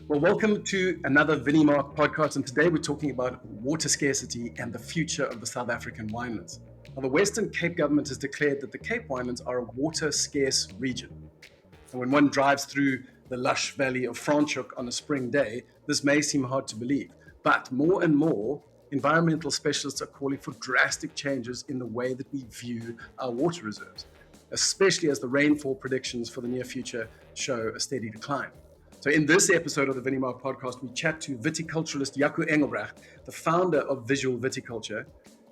Well, welcome to another Vinimark Podcast, and today we're talking about water scarcity and the future of the South African winelands. Now, the Western Cape government has declared that the Cape winelands are a water-scarce region. And when one drives through the lush valley of Franschhoek on a spring day, this may seem hard to believe, but more and more, environmental specialists are calling for drastic changes in the way that we view our water reserves, especially as the rainfall predictions for the near future show a steady decline. So in this episode of the Vinimark Podcast, we chat to viticulturist Jaco Engelbrecht, the founder of Visual Viticulture,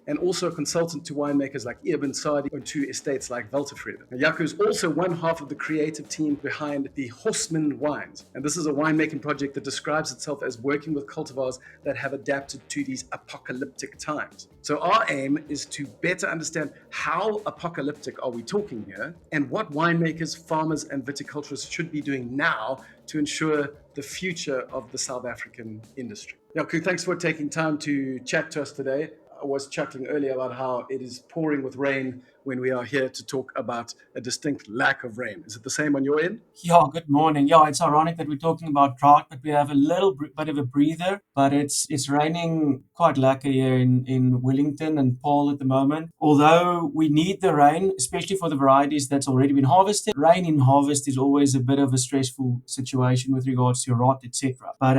and also a consultant to winemakers like Eben Sadie and to estates like Weltevreden. Jaco is also one half of the creative team behind the Horsemen Wines. And this is a winemaking project that describes itself as working with cultivars that have adapted to these apocalyptic times. So our aim is to better understand how apocalyptic are we talking here and what winemakers, farmers, and viticulturists should be doing now to ensure the future of the South African industry. Jaco, thanks for taking time to chat to us today. I was chuckling earlier about how it is pouring with rain when we are here to talk about a distinct lack of rain. Is it the same on your end? Yeah, good morning. Yeah, it's ironic that we're talking about drought, but we have a little bit of a breather. But it's raining quite lacquer here in Wellington and Paul at the moment. Although we need the rain, especially for the varieties that's already been harvested. Rain in harvest is always a bit of a stressful situation with regards to rot, etc. But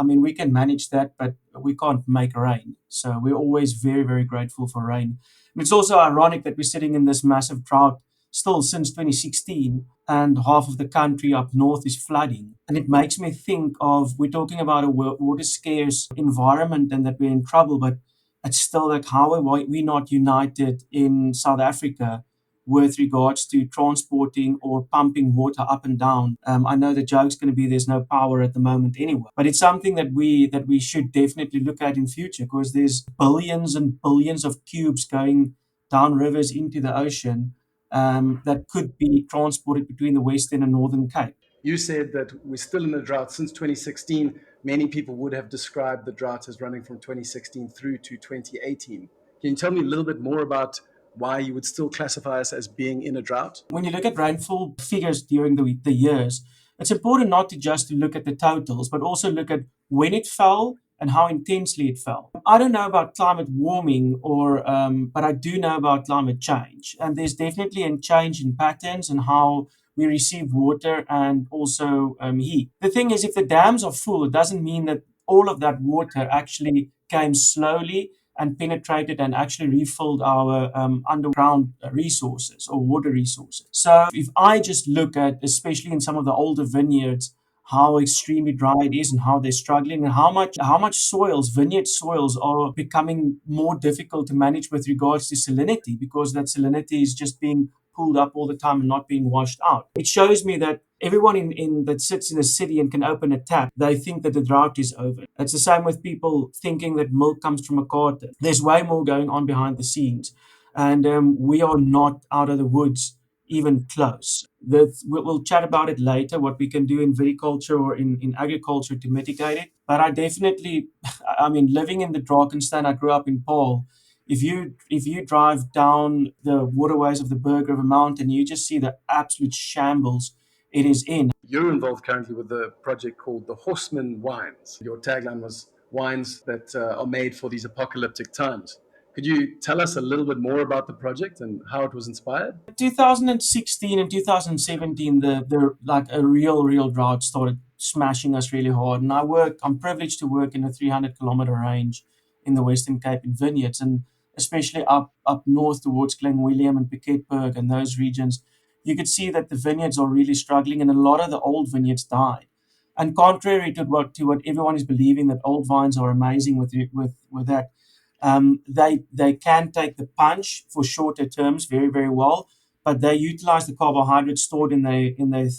we can manage that, but we can't make rain. So we're always very, very grateful for rain. And it's also ironic that we're sitting in this massive drought still since 2016, and half of the country up north is flooding. And it makes me think of, we're talking about a water scarce environment and that we're in trouble, but it's still like, how are we not united in South Africa with regards to transporting or pumping water up and down? I know the joke's going to be there's no power at the moment anyway, but it's something that we should definitely look at in future, because there's billions and billions of cubes going down rivers into the ocean that could be transported between the Western and Northern Cape. You said that we're still in a drought since 2016. Many people would have described the drought as running from 2016 through to 2018. Can you tell me a little bit more about why you would still classify us as being in a drought? When you look at rainfall figures during the years, it's important not to just look at the totals, but also look at when it fell and how intensely it fell. I don't know about climate warming, but I do know about climate change. And there's definitely a change in patterns and how we receive water and also heat. The thing is, if the dams are full, it doesn't mean that all of that water actually came slowly and penetrated and actually refilled our underground resources or water resources. So if I just look at, especially in some of the older vineyards, how extremely dry it is and how they're struggling, and how much vineyard soils are becoming more difficult to manage with regards to salinity, because that salinity is just being pulled up all the time and not being washed out. It shows me that everyone in that sits in a city and can open a tap, they think that the drought is over. It's the same with people thinking that milk comes from a carton. There's way more going on behind the scenes, and we are not out of the woods even close. We'll chat about it later, what we can do in viticulture or in agriculture to mitigate it. But I definitely, living in the Drakensberg, I grew up in Paul. If you drive down the waterways of the Berg River Mountain, you just see the absolute shambles it is in. You're involved currently with a project called the Horsemen Wines. Your tagline was wines that are made for these apocalyptic times. Could you tell us a little bit more about the project and how it was inspired? 2016 and 2017, the like a real drought started smashing us really hard. And I'm privileged to work in a 300-kilometer range in the Western Cape in vineyards, and especially up north towards Glen William and Piketberg and those regions. You could see that the vineyards are really struggling, and a lot of the old vineyards died. And contrary to what everyone is believing, that old vines are amazing with that, they can take the punch for shorter terms very, very well, but they utilize the carbohydrates stored in their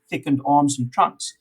thickened arms and trunks.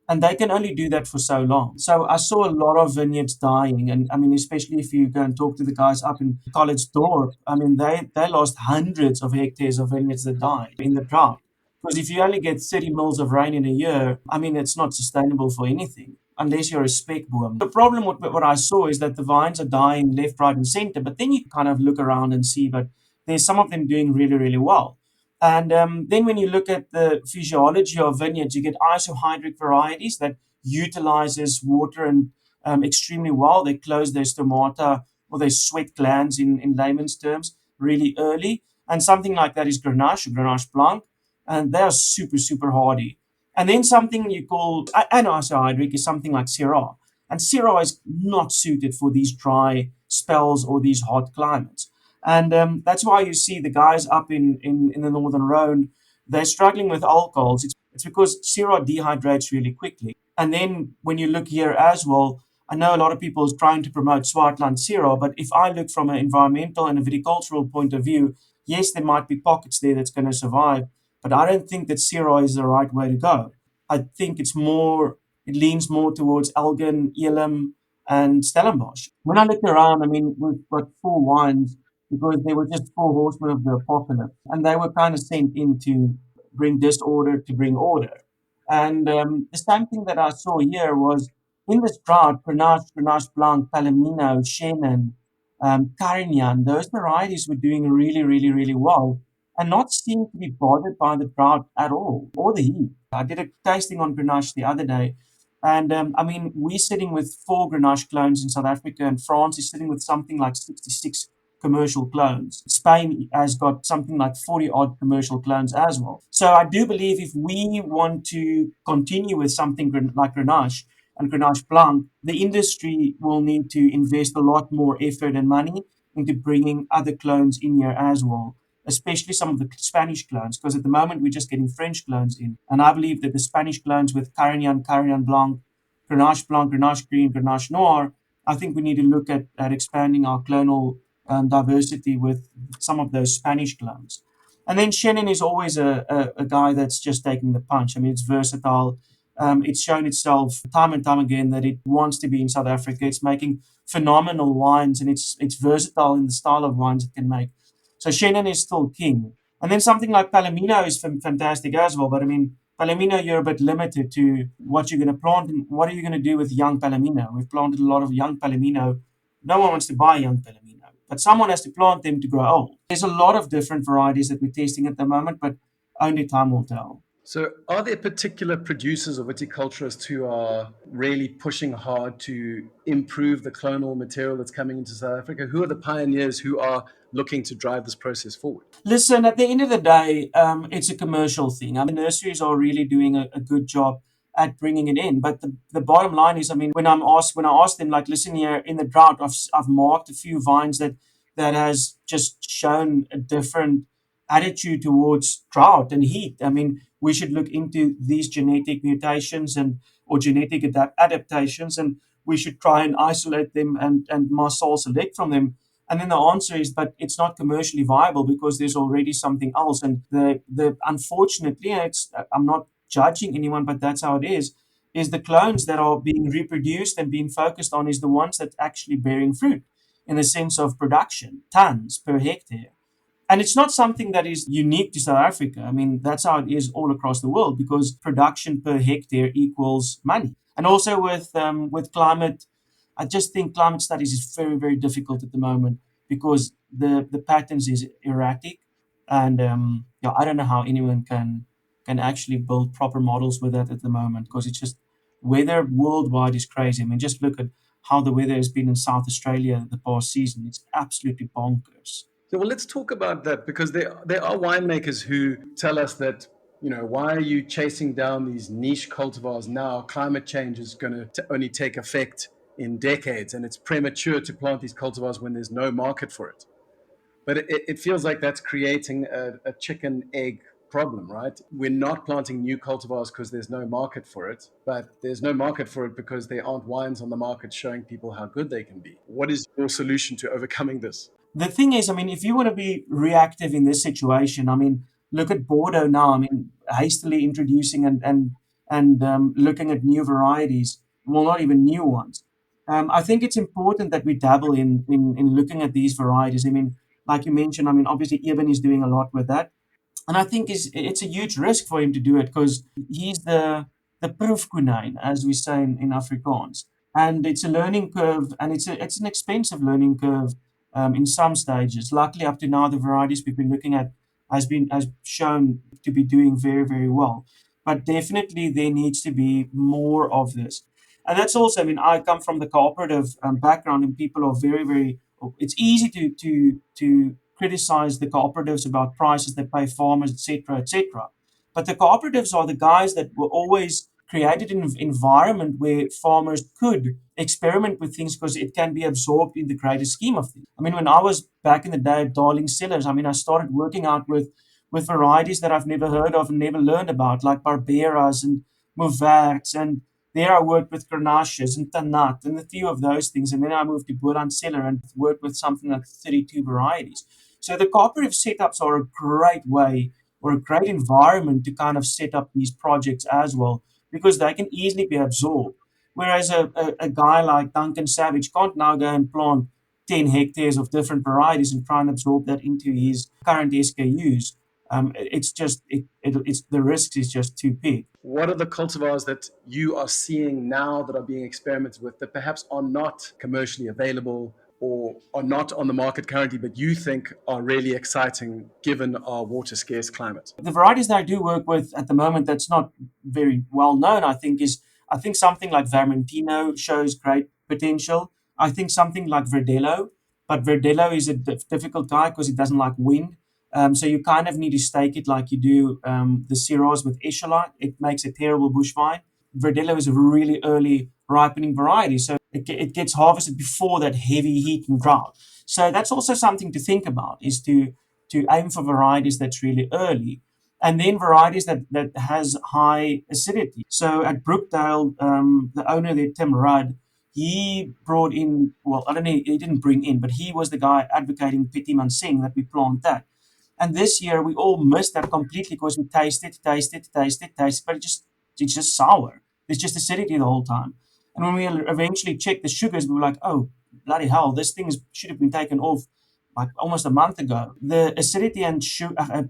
And they can only do that for so long. So I saw a lot of vineyards dying. And especially if you go and talk to the guys up in College Dorp, they lost hundreds of hectares of vineyards that died in the drought. Because if you only get 30 mils of rain in a year, it's not sustainable for anything, unless you're a spec boom. The problem with what I saw is that the vines are dying left, right, and center. But then you kind of look around and see that there's some of them doing really, really well. And then when you look at the physiology of vineyards, you get isohydric varieties that utilizes water and extremely well. They close their stomata or their sweat glands in layman's terms really early. And something like that is Grenache, Grenache Blanc, and they are super, super hardy. And then something you call anisohydric is something like Syrah. And Syrah is not suited for these dry spells or these hot climates. And that's why you see the guys up in the Northern Rhone, they're struggling with alcohols. It's because Syrah dehydrates really quickly. And then when you look here as well, I know a lot of people are trying to promote Swartland Syrah, but if I look from an environmental and a viticultural point of view, yes, there might be pockets there that's going to survive, but I don't think that Syrah is the right way to go. I think it leans more towards Elgin, Elam, and Stellenbosch. When I looked around, I mean, we've got four wines because they were just four horsemen of the apocalypse, and they were kind of sent in to bring disorder to bring order. And the same thing that I saw here was in this drought, Grenache, Grenache Blanc, Palomino, Chenin, Carignan, those varieties were doing really, really, really well and not seem to be bothered by the drought at all or the heat. I did a tasting on Grenache the other day, and I mean, we're sitting with four Grenache clones in South Africa, and France is sitting with something like 66 commercial clones. Spain has got something like 40 odd commercial clones as well. So I do believe if we want to continue with something like Grenache and Grenache Blanc, the industry will need to invest a lot more effort and money into bringing other clones in here as well, especially some of the Spanish clones, because at the moment we're just getting French clones in. And I believe that the Spanish clones with Carignan, Carignan Blanc, Grenache Green, Grenache Noir, I think we need to look at expanding our clonal diversity with some of those Spanish clones. And then Chenin is always a guy that's just taking the punch. I mean, it's versatile. It's shown itself time and time again that it wants to be in South Africa. It's making phenomenal wines, and it's versatile in the style of wines it can make. So Chenin is still king. And then something like Palomino is fantastic as well. But I mean, Palomino, you're a bit limited to what you're going to plant and what are you going to do with young Palomino. We've planted a lot of young Palomino. No one wants to buy young Palomino, but someone has to plant them to grow old. There's a lot of different varieties that we're testing at the moment, but only time will tell. So, are there particular producers or viticulturists who are really pushing hard to improve the clonal material that's coming into South Africa? Who are the pioneers who are looking to drive this process forward? Listen, at the end of the day, it's a commercial thing. I mean, nurseries are really doing a good job at bringing it in. But the bottom line is, I mean, when I ask them, like, listen here, in the drought, I've marked a few vines that has just shown a different attitude towards drought and heat. I mean, we should look into these genetic mutations and or genetic adaptations, and we should try and isolate them and Marcel select from them. And then the answer is, but it's not commercially viable because there's already something else. And the unfortunately, and I'm not judging anyone, but that's how it is the clones that are being reproduced and being focused on is the ones that actually bearing fruit in the sense of production, tons per hectare. And it's not something that is unique to South Africa. I mean, that's how it is all across the world because production per hectare equals money. And also with climate, I just think climate studies is very, very difficult at the moment because the patterns is erratic, and yeah, I don't know how anyone can actually build proper models with that at the moment because it's just weather worldwide is crazy. I mean, just look at how the weather has been in South Australia the past season. It's absolutely bonkers. So, well, let's talk about that because there are winemakers who tell us that, you know, why are you chasing down these niche cultivars now? Climate change is going to only take effect in decades, and it's premature to plant these cultivars when there's no market for it. But it feels like that's creating a chicken egg problem, right? We're not planting new cultivars because there's no market for it, but there's no market for it because there aren't wines on the market showing people how good they can be. What is your solution to overcoming this? The thing is, I mean, if you want to be reactive in this situation, I mean, look at Bordeaux now. I mean, hastily introducing and looking at new varieties, well, not even new ones. I think it's important that we dabble in looking at these varieties. I mean, like you mentioned, I mean, obviously Eben is doing a lot with that, and I think it's a huge risk for him to do it because he's the proefkonijn, as we say in Afrikaans, and it's a learning curve, and it's an expensive learning curve in some stages. Luckily, up to now, the varieties we've been looking at has shown to be doing very, very well. but definitely there needs to be more of this. And that's also, I mean, I come from the cooperative background, and people are very, very. It's easy to criticize the cooperatives about prices they pay farmers, etc., etc. But the cooperatives are the guys that were always created an environment where farmers could experiment with things because it can be absorbed in the greater scheme of things. I mean, when I was back in the day at Darling Cellars, I mean, I started working out with varieties that I've never heard of and never learned about, like Barberas and Mouverts. And there I worked with Grenaches and Tanat and a few of those things. And then I moved to Boland Cellar and worked with something like 32 varieties. So the cooperative setups are a great way or a great environment to kind of set up these projects as well, because they can easily be absorbed. Whereas a guy like Duncan Savage can't now go and plant 10 hectares of different varieties and try and absorb that into his current SKUs. It's just, it's the risk is just too big. What are the cultivars that you are seeing now that are being experimented with that perhaps are not commercially available or are not on the market currently, but you think are really exciting given our water scarce climate? The varieties that I do work with at the moment that's not very well known, I think something like Vermentino shows great potential. I think something like Verdelho, but Verdelho is a difficult guy because it doesn't like wind. So you kind of need to stake it like you do the Syrahs with Echolite. It makes a terrible bush vine. Verdelho is a really early ripening variety, so it gets harvested before that heavy heat and drought. So that's also something to think about, is to aim for varieties that's really early, and then varieties that has high acidity. So at Brookdale, the owner there, Tim Rudd, he brought in, well, I don't know, he didn't bring in, but he was the guy advocating Petit Manseng that we plant that. And this year we all missed that completely because we tasted, but it's just sour. It's just acidity the whole time. And when we eventually checked the sugars, we were like, oh, bloody hell, this thing should have been taken off like almost a month ago. The acidity and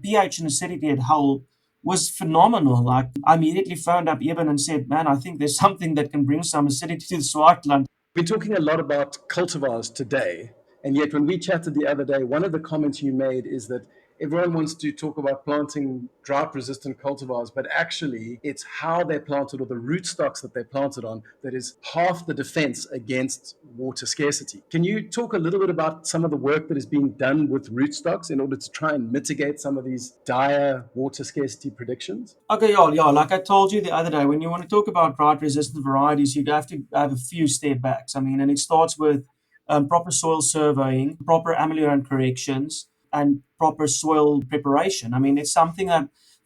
pH and acidity at Hull was phenomenal. Like, I immediately phoned up Eben and said, man, I think there's something that can bring some acidity to the Swartland. We've been talking a lot about cultivars today, and yet when we chatted the other day, one of the comments you made is that everyone wants to talk about planting drought resistant cultivars, but actually it's how they're planted or the rootstocks that they're planted on that is half the defense against water scarcity. Can you talk a little bit about some of the work that is being done with rootstocks in order to try and mitigate some of these dire water scarcity predictions? Okay, yeah. Like I told you the other day, when you want to talk about drought-resistant varieties, you'd have to have a few step backs. I mean, and it starts with proper soil surveying, proper ameliorant corrections, and proper soil preparation. I mean, it's something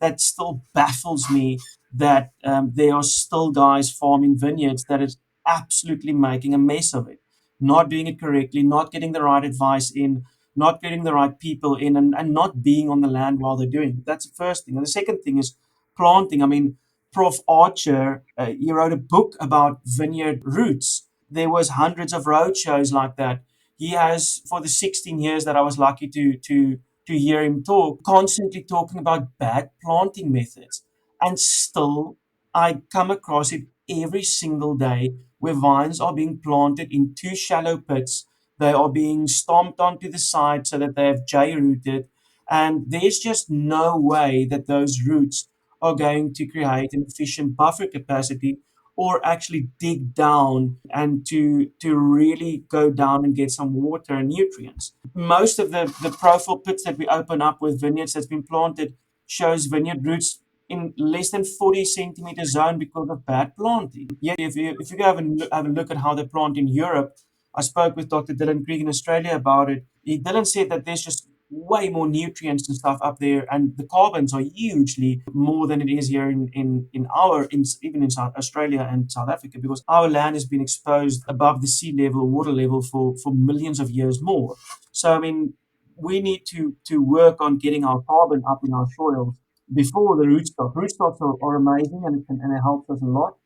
that still baffles me that there are still guys farming vineyards that is absolutely making a mess of it, not doing it correctly, not getting the right advice in, not getting the right people in, and not being on the land while they're doing it. That's the first thing. And the second thing is planting. I mean, Prof. Archer, he wrote a book about vineyard roots. There was hundreds of road shows like that. He has, for the 16 years that I was lucky to hear him talk, constantly talking about bad planting methods. And still, I come across it every single day where vines are being planted in too shallow pits. They are being stomped onto the side so that they have J rooted. And there's just no way that those roots are going to create an efficient buffer capacity or actually dig down and to really go down and get some water and nutrients. Most of the profile pits that we open up with vineyards that's been planted shows vineyard roots in less than 40 centimeter zone because of bad planting. Yet if you go have a look at how they plant in Europe, I spoke with Dr. Dylan Krieg in Australia about it. Dylan said that there's just way more nutrients and stuff up there, and the carbons are hugely more than it is here even in South Australia and South Africa, because our land has been exposed above the sea level, water level for millions of years more. So I mean, we need to work on getting our carbon up in our soils before the rootstock. Rootstocks are amazing, and it helps us a lot.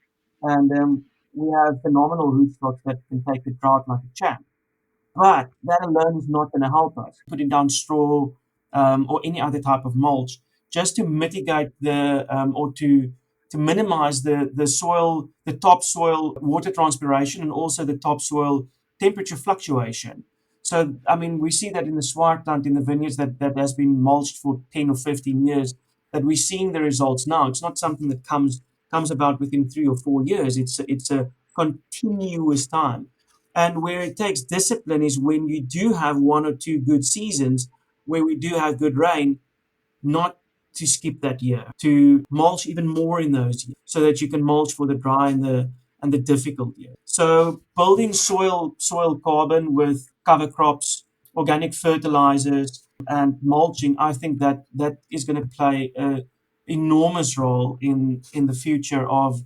And we have phenomenal rootstocks that can take the drought like a champ. But that alone is not going to help us. Putting down straw or any other type of mulch just to mitigate or to minimize the soil, the topsoil water transpiration, and also the topsoil temperature fluctuation. So, I mean, we see that in the Swartland, in the vineyards that has been mulched for 10 or 15 years, that we're seeing the results now. It's not something that comes about within 3 or 4 years. It's a continuous time. And where it takes discipline is when you do have 1 or 2 good seasons where we do have good rain, not to skip that year, to mulch even more in those years so that you can mulch for the dry and the difficult year. So building soil carbon with cover crops, organic fertilizers and mulching, I think that is going to play an enormous role in the future of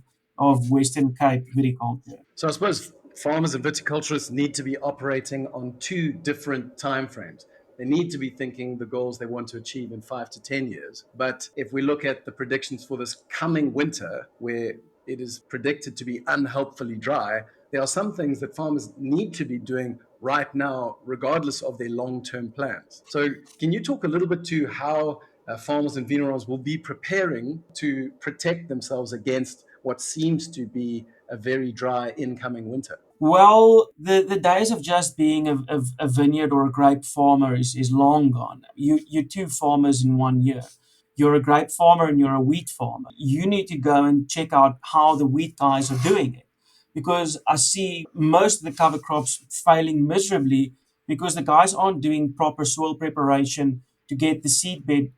Western Cape viticulture. So I suppose farmers and viticulturists need to be operating on two different timeframes. They need to be thinking the goals they want to achieve in 5 to 10 years. But if we look at the predictions for this coming winter, where it is predicted to be unhelpfully dry, there are some things that farmers need to be doing right now, regardless of their long-term plans. So can you talk a little bit to how farmers and vignerons will be preparing to protect themselves against what seems to be a very dry incoming winter? Well, the days of just being a vineyard or a grape farmer is long gone. You're two farmers in one year. You're a grape farmer and you're a wheat farmer. You need to go and check out how the wheat guys are doing it. Because I see most of the cover crops failing miserably because the guys aren't doing proper soil preparation to get the seed bed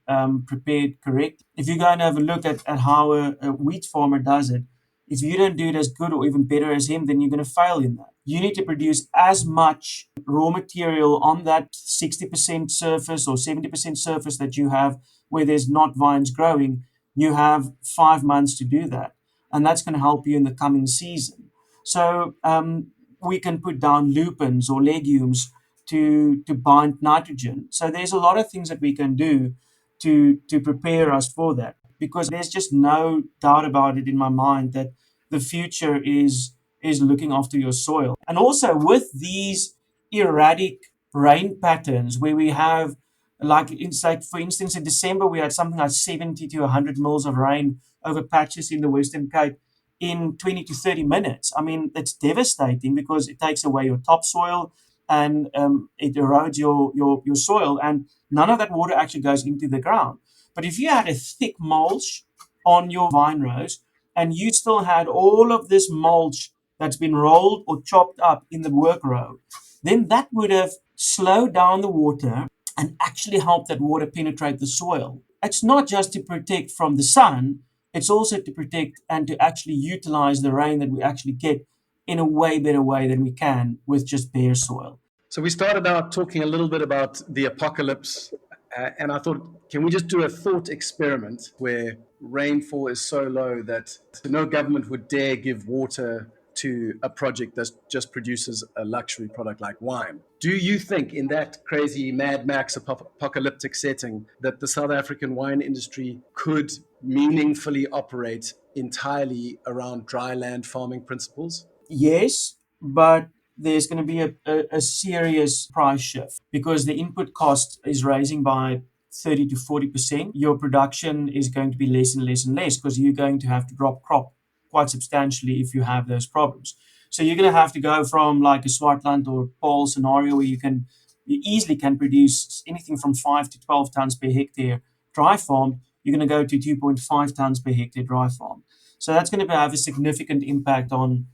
prepared correct. If you go and have a look at how a wheat farmer does it, if you don't do it as good or even better as him, then you're going to fail in that. You need to produce as much raw material on that 60% surface or 70% surface that you have where there's not vines growing. You have 5 months to do that. And that's going to help you in the coming season. So we can put down lupins or legumes to bind nitrogen. So there's a lot of things that we can do to prepare us for that because there's just no doubt about it in my mind that the future is looking after your soil. And also with these erratic rain patterns where we have like for instance in December we had something like 70 to 100 mils of rain over patches in the Western Cape in 20 to 30 minutes. I mean, it's devastating because it takes away your topsoil and it erodes your soil, and none of that water actually goes into the ground. But if you had a thick mulch on your vine rows and you still had all of this mulch that's been rolled or chopped up in the work row, then that would have slowed down the water and actually helped that water penetrate the soil. It's not just to protect from the sun, it's also to protect and to actually utilize the rain that we actually get in a way better way than we can with just bare soil. So we started out talking a little bit about the apocalypse, and I thought, can we just do a thought experiment where rainfall is so low that no government would dare give water to a project that just produces a luxury product like wine? Do you think in that crazy Mad Max apocalyptic setting that the South African wine industry could meaningfully operate entirely around dry land farming principles? Yes, but there's going to be a serious price shift because the input cost is rising by 30 to 40%. Your production is going to be less and less and less because you're going to have to drop crop quite substantially if you have those problems. So you're going to have to go from like a Swartland or Paul scenario where you easily can produce anything from 5 to 12 tons per hectare dry farm. You're going to go to 2.5 tons per hectare dry farm. So that's going to have a significant impact on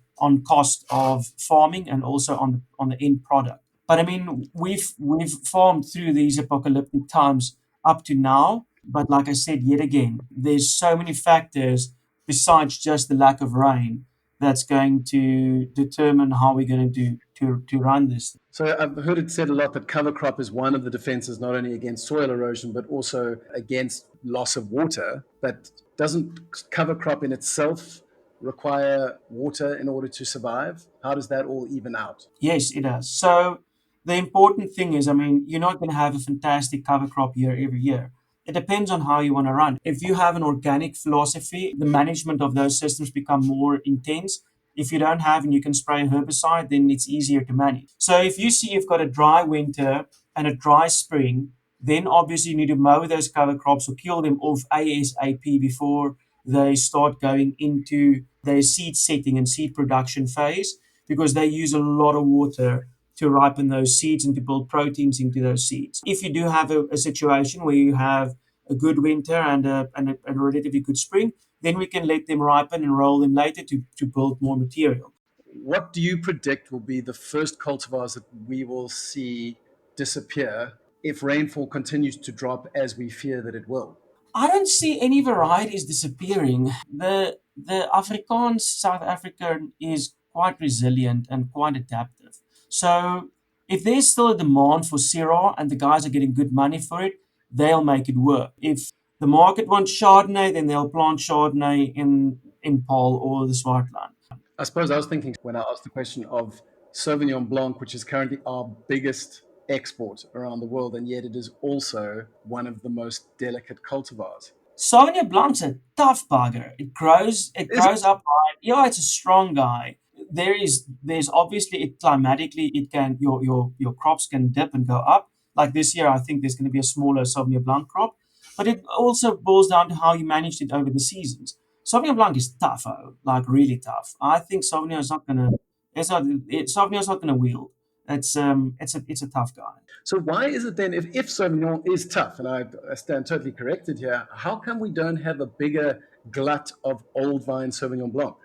cost of farming and also on the end product. But I mean, we've farmed through these apocalyptic times up to now. But like I said, yet again, there's so many factors besides just the lack of rain that's going to determine how we're going to do to run this. So I've heard it said a lot that cover crop is one of the defenses, not only against soil erosion, but also against loss of water. But doesn't cover crop in itself require water in order to survive? How does that all even out? Yes, it does. So the important thing is, I mean, you're not going to have a fantastic cover crop year every year. It depends on how you want to run. If you have an organic philosophy, the management of those systems become more intense. If you don't have and you can spray a herbicide, then it's easier to manage. So if you see you've got a dry winter and a dry spring, then obviously you need to mow those cover crops or kill them off ASAP before they start going into their seed setting and seed production phase because they use a lot of water to ripen those seeds and to build proteins into those seeds. If you do have a situation where you have a good winter and a relatively good spring, then we can let them ripen and roll them later to build more material. What do you predict will be the first cultivars that we will see disappear if rainfall continues to drop as we fear that it will? I don't see any varieties disappearing. The Afrikaans South African is quite resilient and quite adaptive. So if there's still a demand for Syrah and the guys are getting good money for it, they'll make it work. If the market wants Chardonnay, then they'll plant Chardonnay in Paul or the Swartland. I suppose I was thinking when I asked the question of Sauvignon Blanc, which is currently our biggest export around the world, and yet it is also one of the most delicate cultivars. Sauvignon Blanc's a tough bugger. It Is grows it? up high. Yeah, it's a strong guy. There's obviously it climatically it can your crops can dip and go up. Like this year, I think there's going to be a smaller Sauvignon Blanc crop, but it also boils down to how you managed it over the seasons. Sauvignon Blanc is tough, like really tough. I think Sauvignon is not gonna. Sauvignon is not gonna wield. It's a tough guy. So why is it then, if Sauvignon is tough, and I stand totally corrected here, how come we don't have a bigger glut of old vine Sauvignon Blanc?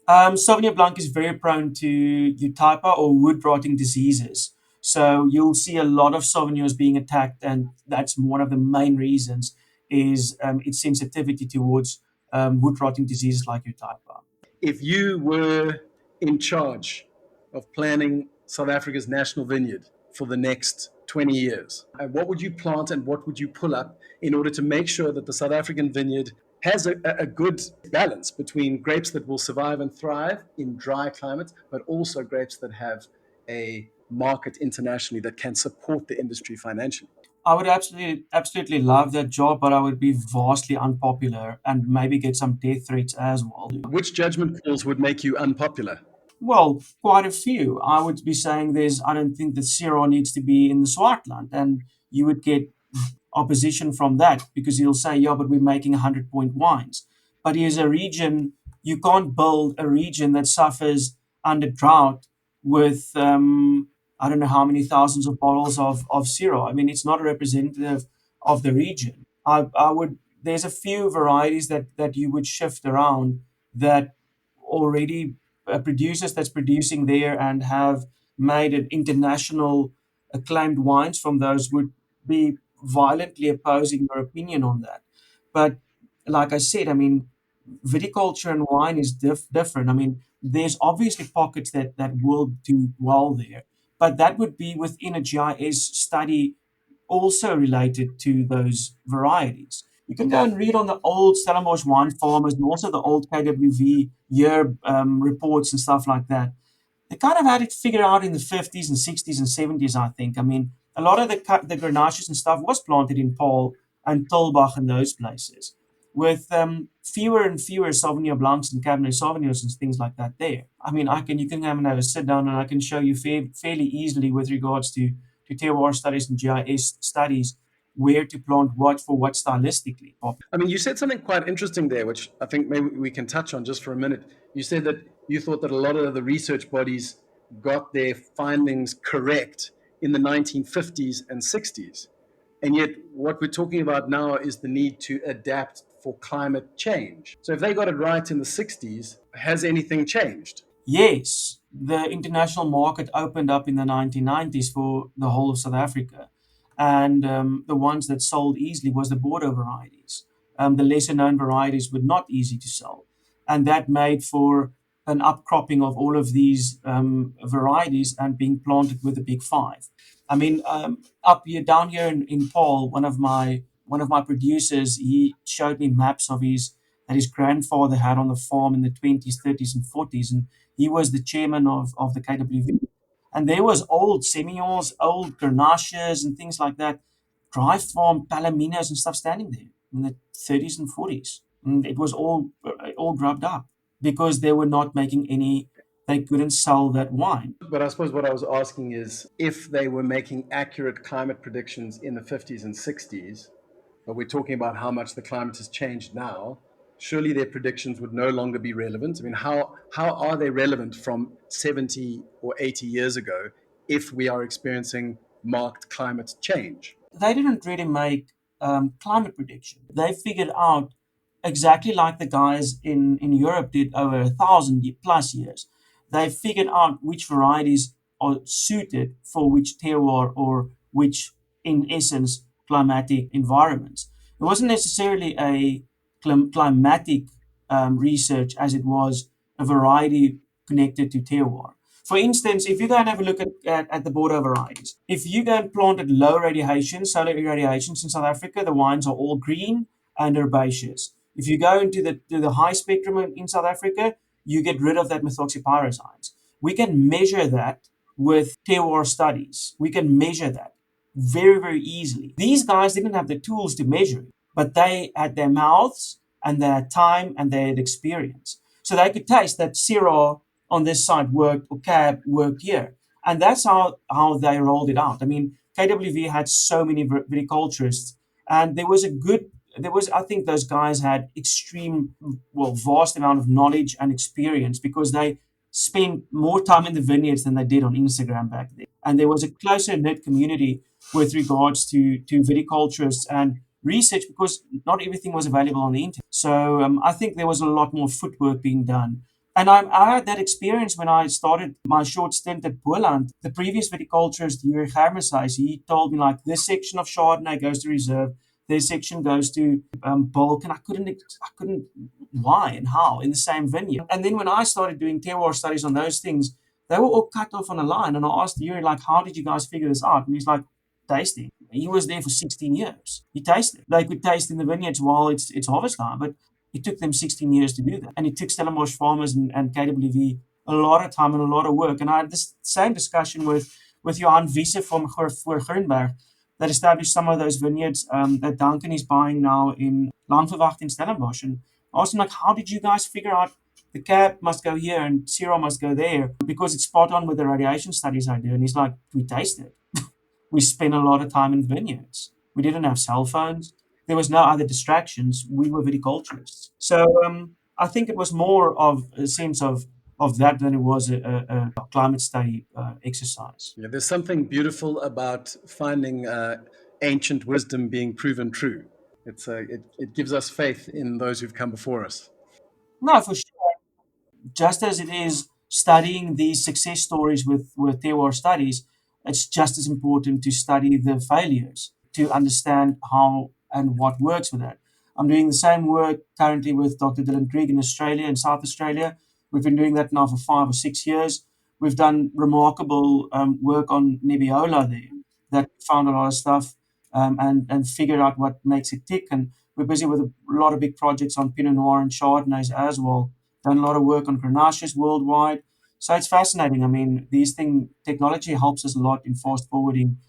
Sauvignon Blanc is very prone to eutypa or wood rotting diseases. So you'll see a lot of Sauvignons being attacked, and that's one of the main reasons is its sensitivity towards wood rotting diseases like eutypa. If you were in charge of planning South Africa's national vineyard for the next 20 years, what would you plant and what would you pull up in order to make sure that the South African vineyard has a good balance between grapes that will survive and thrive in dry climates, but also grapes that have a market internationally that can support the industry financially? I would absolutely love that job, but I would be vastly unpopular and maybe get some death threats as well. Which judgment calls would make you unpopular? Well, quite a few. I would be saying I don't think that Syrah needs to be in the Swartland, and you would get opposition from that because he'll say, yeah, but we're making 100-point wines. But here's a region, you can't build a region that suffers under drought with, I don't know how many thousands of bottles of Syrah. I mean, it's not a representative of the region. There's a few varieties that you would shift around that already producers that's producing there and have made an international acclaimed wines from those would be violently opposing your opinion on that. But like I said, I mean, viticulture and wine is different. I mean, there's obviously pockets that will do well there, but that would be within a GIS study also related to those varieties. You can go and read on the old Stellenbosch wine farmers and also the old KWV year reports and stuff like that. They kind of had it figured out in the 50s and 60s and 70s, I think. I mean, a lot of the Grenaches and stuff was planted in Paul and Tulbach and those places, with fewer and fewer Sauvignon Blancs and Cabernet Sauvignons and things like that there. I mean, you can come and have a sit down and I can show you fairly easily with regards to terroir studies and GIS studies where to plant what for what stylistically. I mean, you said something quite interesting there, which I think maybe we can touch on just for a minute. You said that you thought that a lot of the research bodies got their findings correct in the 1950s and 60s. And yet, what we're talking about now is the need to adapt for climate change. So, if they got it right in the 60s, has anything changed? Yes, the international market opened up in the 1990s for the whole of South Africa, and the ones that sold easily was the Bordeaux varieties. The lesser known varieties were not easy to sell, and that made for an upcropping of all of these varieties and being planted with the big five. I mean, down here in Paul, one of my producers, he showed me maps of his grandfather had on the farm in the 20s, 30s, and 40s, and he was the chairman of the KWV. And there was old Semillons, old Grenaches, and things like that, dry farm Palominos and stuff standing there in the 30s and 40s. And it was all grubbed up because they were not making any, they couldn't sell that wine. But I suppose what I was asking is if they were making accurate climate predictions in the 50s and 60s, but we're talking about how much the climate has changed now, surely their predictions would no longer be relevant. I mean, how are they relevant from 70 or 80 years ago if we are experiencing marked climate change? They didn't really make climate prediction. They figured out exactly like the guys in Europe did over 1,000+ years. They figured out which varieties are suited for which terroir or which, in essence, climatic environments. It wasn't necessarily a climatic research as it was a variety connected to terroir. For instance, if you go and have a look at the Bordeaux varieties, if you go and plant at low radiation, solar irradiations in South Africa, the wines are all green and herbaceous. If you go into the high spectrum in South Africa, you get rid of that methoxypyroxines. We can measure that with terroir studies. We can measure that very, very easily. These guys didn't have the tools to measure it, but they had their mouths and they had time and they had experience. So they could taste that Syrah on this side worked or Cab worked here. And that's how they rolled it out. I mean, KWV had so many viticulturists, and I think those guys had vast amount of knowledge and experience because they spent more time in the vineyards than they did on Instagram back then. And there was a closer knit community with regards to viticulturists and research because not everything was available on the internet. So I think there was a lot more footwork being done. And I had that experience when I started my short stint at Boland. The previous viticulturist, Jurgen Germeshuis, he told me like this section of Chardonnay goes to reserve, this section goes to bulk, and I couldn't why and how in the same vineyard. And then when I started doing terroir studies on those things, they were all cut off on a line. And I asked Jurgen like, how did you guys figure this out? And he's like, tasting. He was there for 16 years. He tasted. They could taste in the vineyards while it's harvest time, but it took them 16 years to do that. And it took Stellenbosch farmers and KWV a lot of time and a lot of work. And I had this same discussion with Johan Wiese from Groenberg that established some of those vineyards that Duncan is buying now in Langverwacht in Stellenbosch. And I asked him, like, how did you guys figure out the Cab must go here and Syrah must go there? Because it's spot on with the radiation studies I do. And he's like, we tasted. We spent a lot of time in vineyards. We didn't have cell phones. There was no other distractions. We were viticulturists. So I think it was more of a sense of that than it was a climate study exercise. Yeah, there's something beautiful about finding ancient wisdom being proven true. It gives us faith in those who've come before us. No, for sure. Just as it is studying these success stories with terroir studies, it's just as important to study the failures to understand how and what works with that. I'm doing the same work currently with Dr. Dylan Krieg in Australia and South Australia. We've been doing that now for 5 or 6 years. We've done remarkable work on Nebbiolo there that found a lot of stuff and figured out what makes it tick. And we're busy with a lot of big projects on Pinot Noir and Chardonnays as well. Done a lot of work on Grenaches worldwide. So it's fascinating. I mean, technology helps us a lot in fast forwarding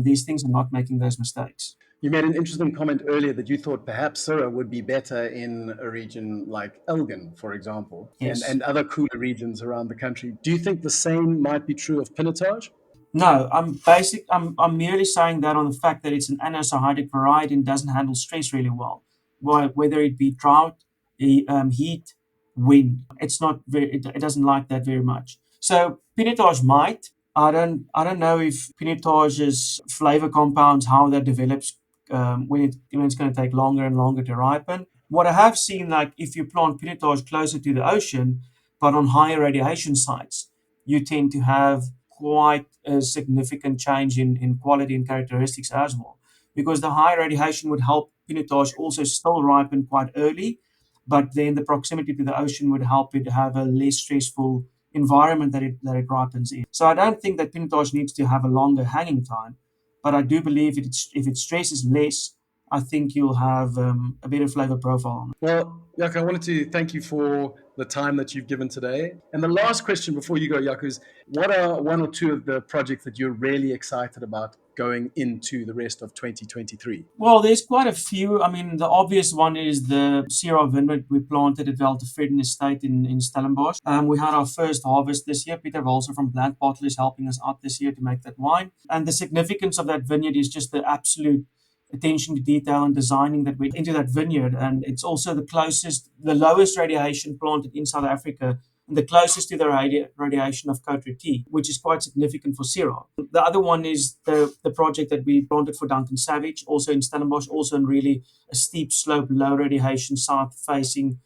these things and not making those mistakes. You made an interesting comment earlier that you thought perhaps Syrah would be better in a region like Elgin, for example, Yes. and other cooler regions around the country. Do you think the same might be true of Pinotage? No, I'm merely saying that on the fact that it's an anisotonic variety and doesn't handle stress really well. Whether it be drought, heat, wind, it doesn't like that very much. So Pinotage might. I don't know if Pinotage's flavor compounds how that develops when it's going to take longer and longer to ripen. What I have seen, like if you plant Pinotage closer to the ocean, but on higher radiation sites, you tend to have quite a significant change in quality and characteristics as well. Because the high radiation would help Pinotage also still ripen quite early, but then the proximity to the ocean would help it have a less stressful environment that it ripens in. So I don't think that Pinotage needs to have a longer hanging time, but I do believe if it stresses less, I think you'll have a better flavor profile on it. Well, Jaco, I wanted to thank you for the time that you've given today. And the last question before you go, Jaco, is what are one or two of the projects that you're really excited about going into the rest of 2023? Well, there's quite a few. I mean, the obvious one is the Syrah vineyard we planted at Weltevreden estate in Stellenbosch. We had our first harvest this year. Peter Walser from Blank Bottle is helping us out this year to make that wine. And the significance of that vineyard is just the absolute attention to detail and designing that went into that vineyard. And it's also the lowest radiation planted in South Africa the closest to the radiation of Côte Rôtie, which is quite significant for Syrah. The other one is the project that we planted for Duncan Savage, also in Stellenbosch, also in really a steep slope, low radiation, south-facing.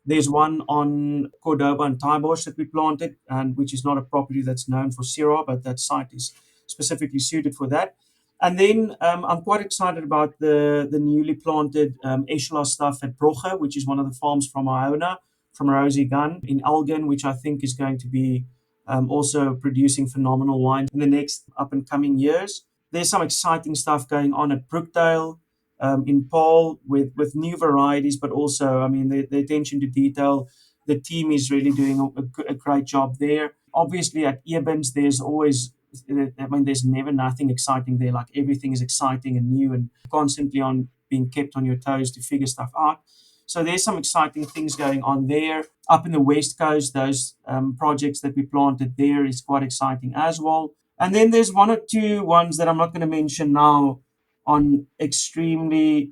There's one on Cordoba and Taibosch that we planted, and which is not a property that's known for Syrah, but that site is specifically suited for that. And then I'm quite excited about the newly planted Echelon stuff at Brogge, which is one of the farms from Iona, from Rosie Gunn in Elgin, which I think is going to be also producing phenomenal wine in the next up and coming years. There's some exciting stuff going on at Brookdale, in Paul with new varieties, but also, I mean, the attention to detail. The team is really doing a great job there. Obviously, at Eben's, there's always, I mean, there's never nothing exciting there. Like everything is exciting and new and constantly on being kept on your toes to figure stuff out. So there's some exciting things going on there. Up in the West Coast, those projects that we planted there is quite exciting as well. And then there's one or two ones that I'm not going to mention now on extremely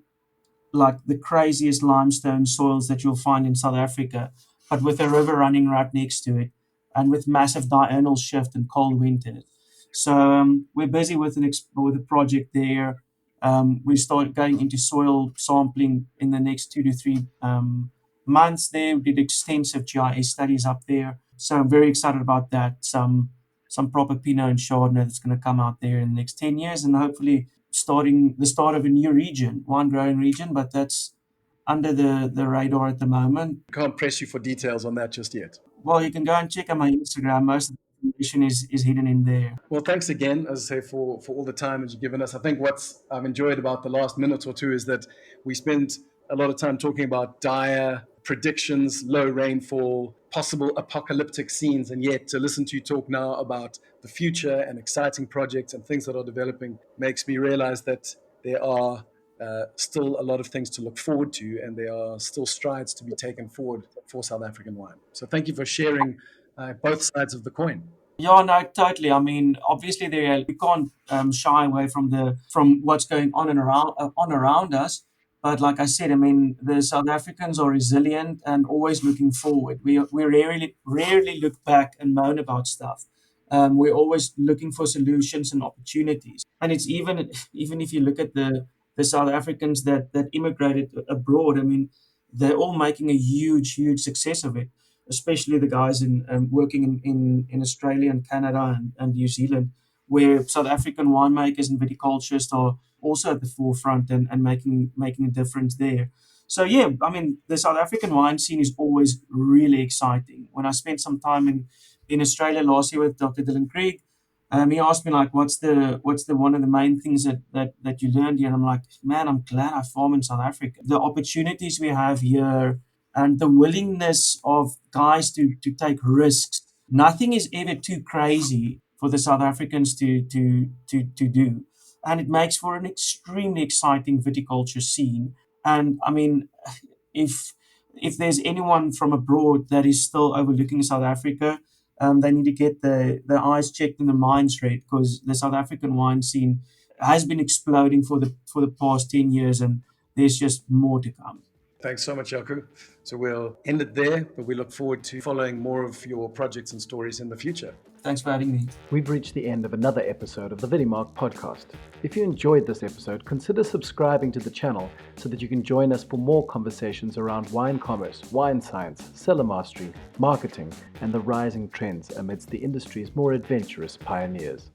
like the craziest limestone soils that you'll find in South Africa, but with a river running right next to it and with massive diurnal shift and cold winters. So we're busy with with a project there. We start going into soil sampling in the next 2 to 3 months there. We did extensive GIS studies up there. So I'm very excited about that. Some proper Pinot and Chardonnay that's going to come out there in the next 10 years, and hopefully starting the start of a new region, wine growing region, but that's under the radar at the moment. Can't press you for details on that just yet. Well, you can go and check on my Instagram. Most of the information is hidden in there. Well, thanks again, as I say, for all the time that you've given us. I think what I've enjoyed about the last minute or two is that we spent a lot of time talking about dire predictions, low rainfall, possible apocalyptic scenes, and yet to listen to you talk now about the future and exciting projects and things that are developing makes me realize that there are still a lot of things to look forward to, and there are still strides to be taken forward for South African wine. So thank you for sharing both sides of the coin. Yeah, no, totally. I mean, obviously, we can't shy away from what's going on and around us. But like I said, I mean, the South Africans are resilient and always looking forward. We rarely look back and moan about stuff. We're always looking for solutions and opportunities. And it's even if you look at the South Africans that immigrated abroad, I mean, they're all making a huge success of it, especially the guys in working in Australia and Canada and New Zealand, where South African winemakers and viticulturists are also at the forefront and making a difference there. So yeah, I mean, the South African wine scene is always really exciting. When I spent some time in Australia last year with Dr. Dylan Krieg, he asked me like, what's the one of the main things that you learned here? And I'm like, man, I'm glad I farm in South Africa. The opportunities we have here and the willingness of guys to take risks. Nothing is ever too crazy for the South Africans to do. And it makes for an extremely exciting viticulture scene. And I mean, if there's anyone from abroad that is still overlooking South Africa, they need to get their eyes checked and the minds read, because the South African wine scene has been exploding for the past 10 years, and there's just more to come. Thanks so much, Jaco. So we'll end it there, but we look forward to following more of your projects and stories in the future. Thanks for having me. We've reached the end of another episode of the Vinimark Podcast. If you enjoyed this episode, consider subscribing to the channel so that you can join us for more conversations around wine commerce, wine science, cellar mastery, marketing, and the rising trends amidst the industry's more adventurous pioneers.